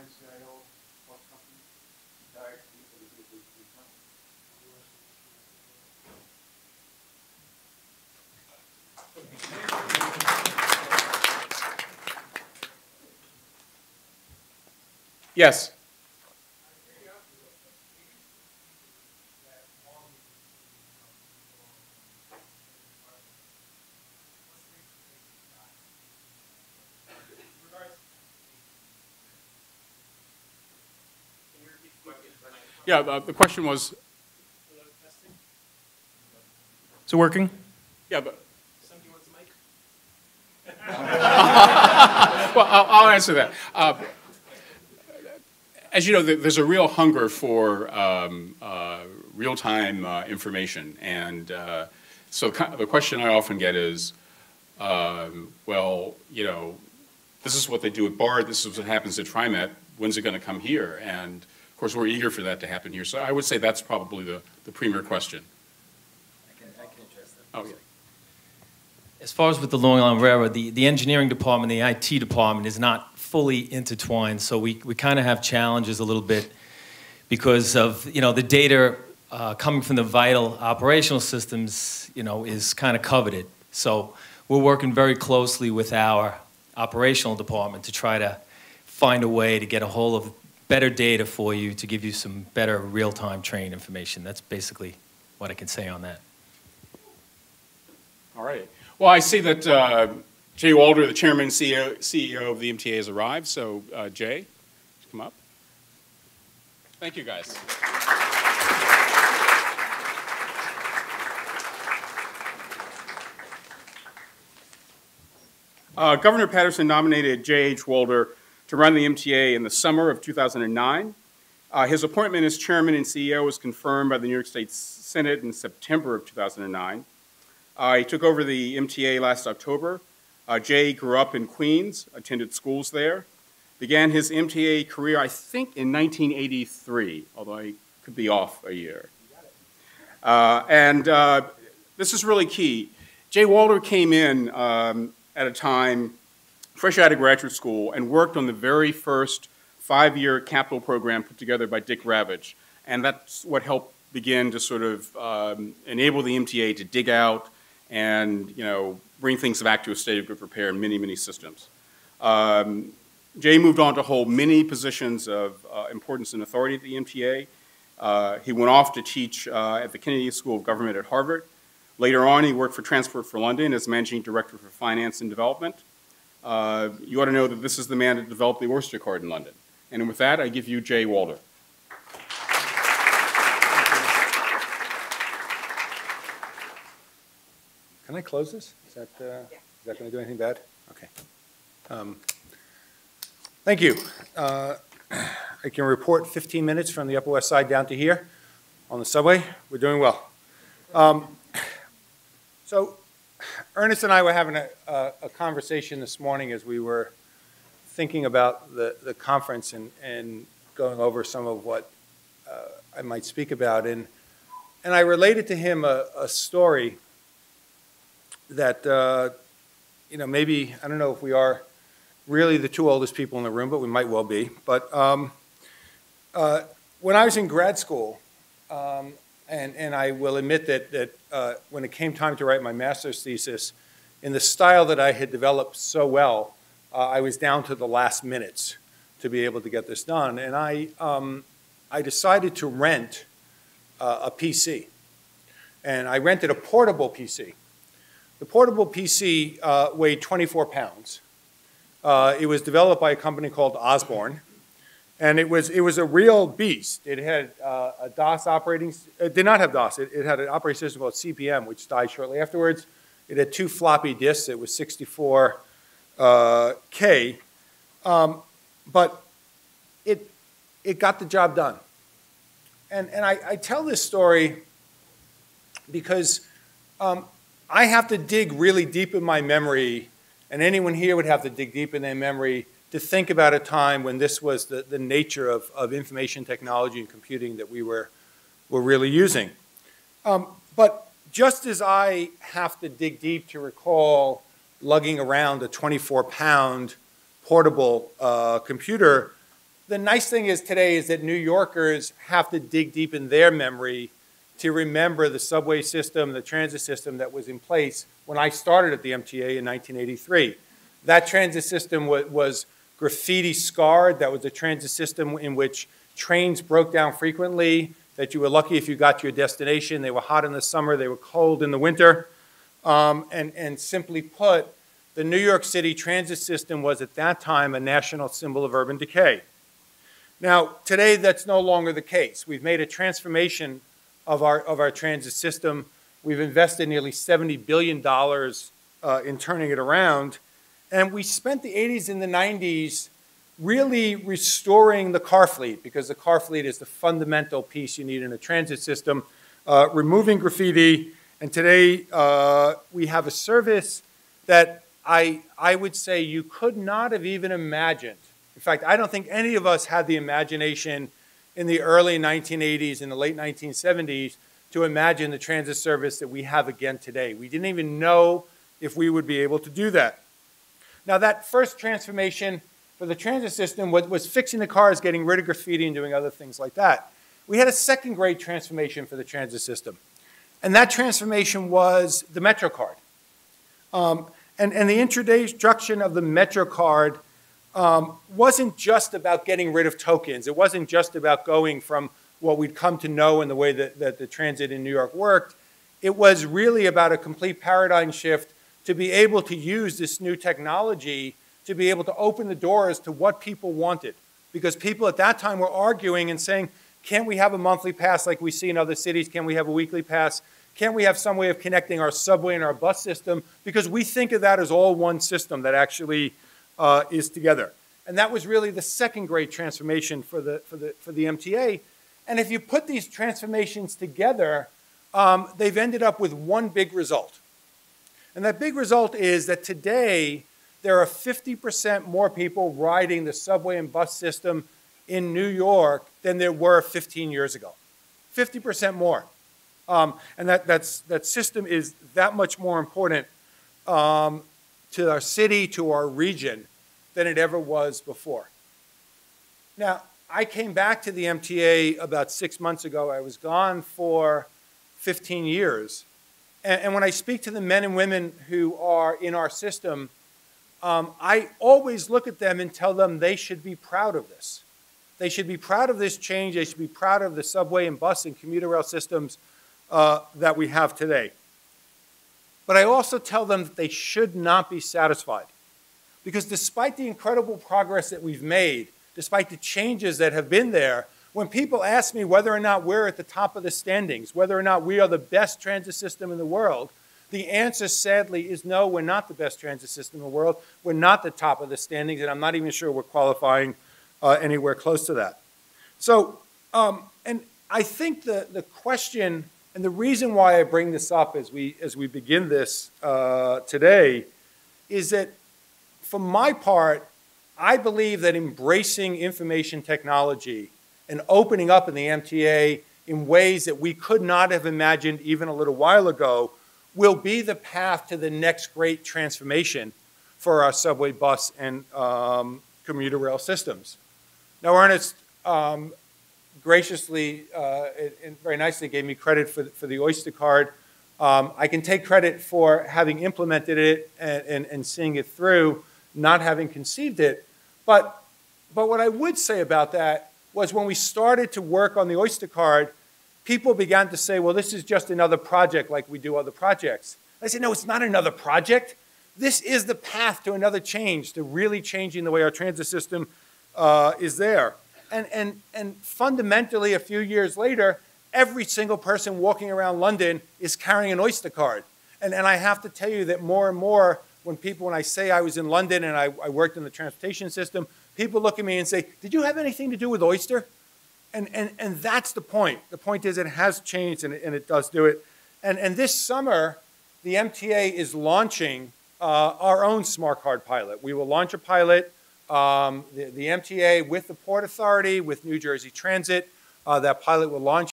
and CIO of what company? Derek Yes. Yeah, the question was. Is it working? Yeah, but. Somebody wants a mic? Well, I'll answer that. As you know, there's a real hunger for real-time information, and so the question I often get is, well, you know, this is what they do at BART, this is what happens at TriMet, when's it going to come here? And of course, we're eager for that to happen here. So I would say that's probably the premier question. I can address that. Oh, yeah. As far as with the Long Island Railroad, the engineering department, the IT department is not fully intertwined, so we kind of have challenges a little bit because of, you know, the data coming from the vital operational systems, you know, is kind of coveted. So we're working very closely with our operational department to try to find a way to get a hold of better data for you to give you some better real-time train information. That's basically what I can say on that. All right. Well, I see that Jay Walder, the chairman and CEO of the MTA, has arrived. So, Jay, come up. Thank you, guys. Governor Patterson nominated J.H. Walder to run the MTA in the summer of 2009. His appointment as chairman and CEO was confirmed by the New York State Senate in September of 2009. He took over the MTA last October. Jay grew up in Queens, attended schools there, began his MTA career, I think, in 1983, although I could be off a year. This is really key. Jay Walder came in at a time fresh out of graduate school and worked on the very first 5-year capital program put together by Dick Ravitch. And that's what helped begin to sort of enable the MTA to dig out and, you know, bring things back to a state of good repair in many, many systems. Jay moved on to hold many positions of importance and authority at the MTA. He went off to teach at the Kennedy School of Government at Harvard. Later on, he worked for Transport for London as Managing Director for Finance and Development. You ought to know that this is the man that developed the Oyster card in London. And with that, I give you Jay Walder. Can I close this? Is that going to do anything bad? Okay. Thank you. I can report 15 minutes from the Upper West Side down to here on the subway. We're doing well. So Ernest and I were having a conversation this morning as we were thinking about the conference and going over some of what I might speak about. And I related to him a story that, you know, maybe, I don't know if we are really the two oldest people in the room, but we might well be. But when I was in grad school, and I will admit that when it came time to write my master's thesis, in the style that I had developed so well, I was down to the last minutes to be able to get this done. And I decided to rent a PC. And I rented a portable PC. The portable PC weighed 24 pounds. It was developed by a company called Osborne. And it was a real beast. It had a DOS operating, it did not have DOS. It had an operating system called CPM, which died shortly afterwards. It had 2 floppy disks. It was 64K. But it got the job done. And I tell this story because I have to dig really deep in my memory, and anyone here would have to dig deep in their memory to think about a time when this was the nature of information technology and computing that we were really using. But just as I have to dig deep to recall lugging around a 24-pound portable computer, the nice thing is today is that New Yorkers have to dig deep in their memory to remember the subway system, the transit system that was in place when I started at the MTA in 1983. That transit system was graffiti scarred. That was a transit system in which trains broke down frequently, that you were lucky if you got to your destination. They were hot in the summer, they were cold in the winter. And simply put, the New York City transit system was at that time a national symbol of urban decay. Now, today that's no longer the case. We've made a transformation of our transit system. We've invested nearly $70 billion in turning it around. And we spent the 80s and the 90s really restoring the car fleet, because the car fleet is the fundamental piece you need in a transit system, removing graffiti. And today we have a service that I would say you could not have even imagined. In fact, I don't think any of us had the imagination in the early 1980s and the late 1970s to imagine the transit service that we have again today. We didn't even know if we would be able to do that. Now, that first transformation for the transit system was fixing the cars, getting rid of graffiti, and doing other things like that. We had a second great transformation for the transit system, and that transformation was the MetroCard. And the introduction of the MetroCard wasn't just about getting rid of tokens. It wasn't just about going from what we'd come to know in the way that the transit in New York worked. It was really about a complete paradigm shift to be able to use this new technology to be able to open the doors to what people wanted. Because people at that time were arguing and saying, can't we have a monthly pass like we see in other cities? Can we have a weekly pass? Can't we have some way of connecting our subway and our bus system? Because we think of that as all one system that actually is together. And that was really the second great transformation for the MTA. And if you put these transformations together, they've ended up with one big result. And that big result is that today there are 50% more people riding the subway and bus system in New York than there were 15 years ago. 50% more. And that system is that much more important to our city, to our region, than it ever was before. Now, I came back to the MTA about 6 months ago. I was gone for 15 years. And when I speak to the men and women who are in our system, I always look at them and tell them they should be proud of this. They should be proud of this change. They should be proud of the subway and bus and commuter rail systems that we have today. But I also tell them that they should not be satisfied. Because despite the incredible progress that we've made, despite the changes that have been there, when people ask me whether or not we're at the top of the standings, whether or not we are the best transit system in the world, the answer, sadly, is no, we're not the best transit system in the world. We're not the top of the standings, and I'm not even sure we're qualifying anywhere close to that. So, and I think the question, and the reason why I bring this up as we begin this today, is that for my part, I believe that embracing information technology and opening up in the MTA in ways that we could not have imagined even a little while ago will be the path to the next great transformation for our subway, bus, and commuter rail systems. Now, Ernest graciously and very nicely gave me credit for the Oyster card. I can take credit for having implemented it and seeing it through, not having conceived it. But what I would say about that was when we started to work on the Oyster card, people began to say, well, this is just another project like we do other projects. I said, no, it's not another project. This is the path to another change, to really changing the way our transit system is there. And fundamentally, a few years later, every single person walking around London is carrying an Oyster card. And I have to tell you that more and more, when I say I was in London and I worked in the transportation system, people look at me and say, did you have anything to do with Oyster? And that's the point. The point is it has changed and it does do it. And this summer, the MTA is launching our own smart card pilot. We will launch a pilot, the MTA with the Port Authority, with New Jersey Transit. That pilot will launch